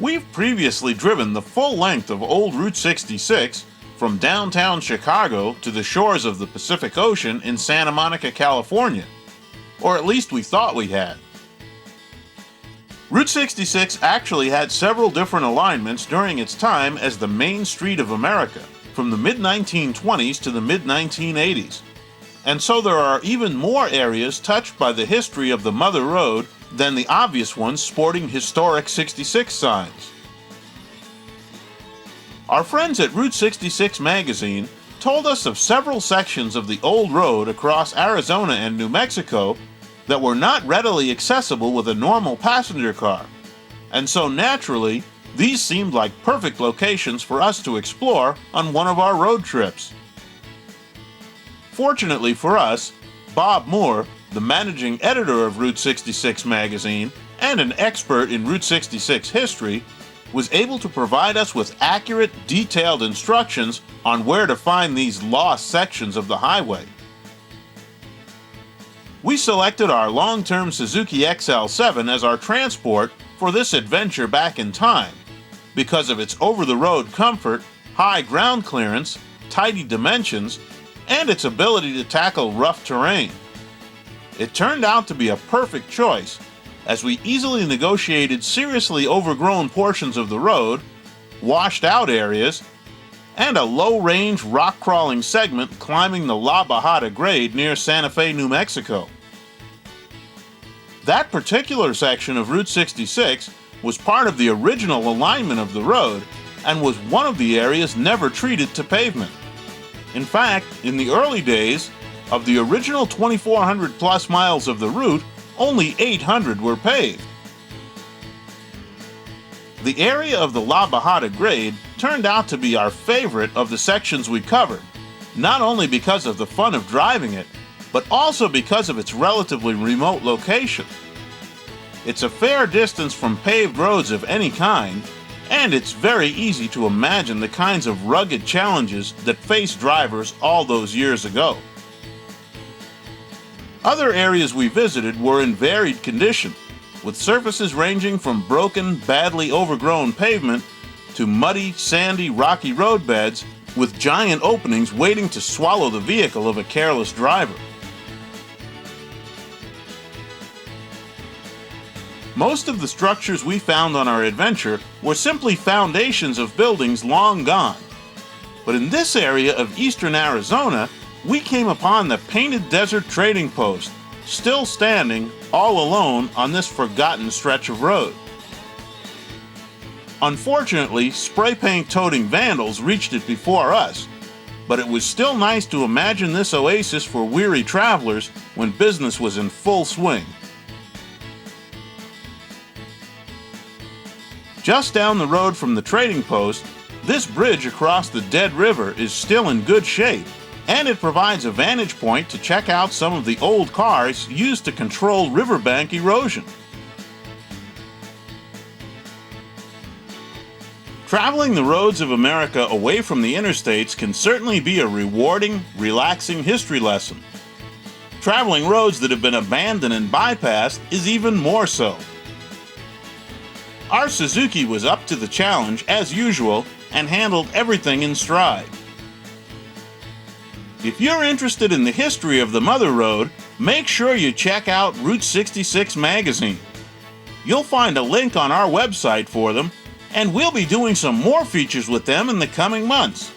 We've previously driven the full length of old Route 66 from downtown Chicago to the shores of the Pacific Ocean in Santa Monica, California. Or at least we thought we had. Route 66 actually had several different alignments during its time as the main street of America, from the mid-1920s to the mid-1980s. And so there are even more areas touched by the history of the Mother Road than the obvious ones sporting historic 66 signs. Our friends at Route 66 magazine told us of several sections of the old road across Arizona and New Mexico that were not readily accessible with a normal passenger car, and so naturally, these seemed like perfect locations for us to explore on one of our road trips. Fortunately for us, Bob Moore, the managing editor of Route 66 magazine and an expert in Route 66 history, was able to provide us with accurate, detailed instructions on where to find these lost sections of the highway. We selected our long-term Suzuki XL7 as our transport for this adventure back in time because of its over-the-road comfort, high ground clearance, tidy dimensions, and its ability to tackle rough terrain. It turned out to be a perfect choice, as we easily negotiated seriously overgrown portions of the road, washed out areas, and a low-range rock-crawling segment climbing the La Bajada grade near Santa Fe, New Mexico. That particular section of Route 66 was part of the original alignment of the road and was one of the areas never treated to pavement. In fact, in the early days, of the original 2,400 plus miles of the route, only 800 were paved. The area of the La Bajada grade turned out to be our favorite of the sections we covered, not only because of the fun of driving it, but also because of its relatively remote location. It's a fair distance from paved roads of any kind, and it's very easy to imagine the kinds of rugged challenges that faced drivers all those years ago. Other areas we visited were in varied condition, with surfaces ranging from broken, badly overgrown pavement to muddy, sandy, rocky roadbeds with giant openings waiting to swallow the vehicle of a careless driver. Most of the structures we found on our adventure were simply foundations of buildings long gone. But in this area of eastern Arizona, we came upon the Painted Desert Trading Post, still standing all alone on this forgotten stretch of road. Unfortunately, spray paint-toting vandals reached it before us, but it was still nice to imagine this oasis for weary travelers when business was in full swing. Just down the road from the trading post, this bridge across the Dead River is still in good shape, and it provides a vantage point to check out some of the old cars used to control riverbank erosion. Traveling the roads of America away from the interstates can certainly be a rewarding, relaxing history lesson. Traveling roads that have been abandoned and bypassed is even more so. Our Suzuki was up to the challenge as usual and handled everything in stride. If you're interested in the history of the Mother Road, make sure you check out Route 66 magazine. You'll find a link on our website for them, and we'll be doing some more features with them in the coming months.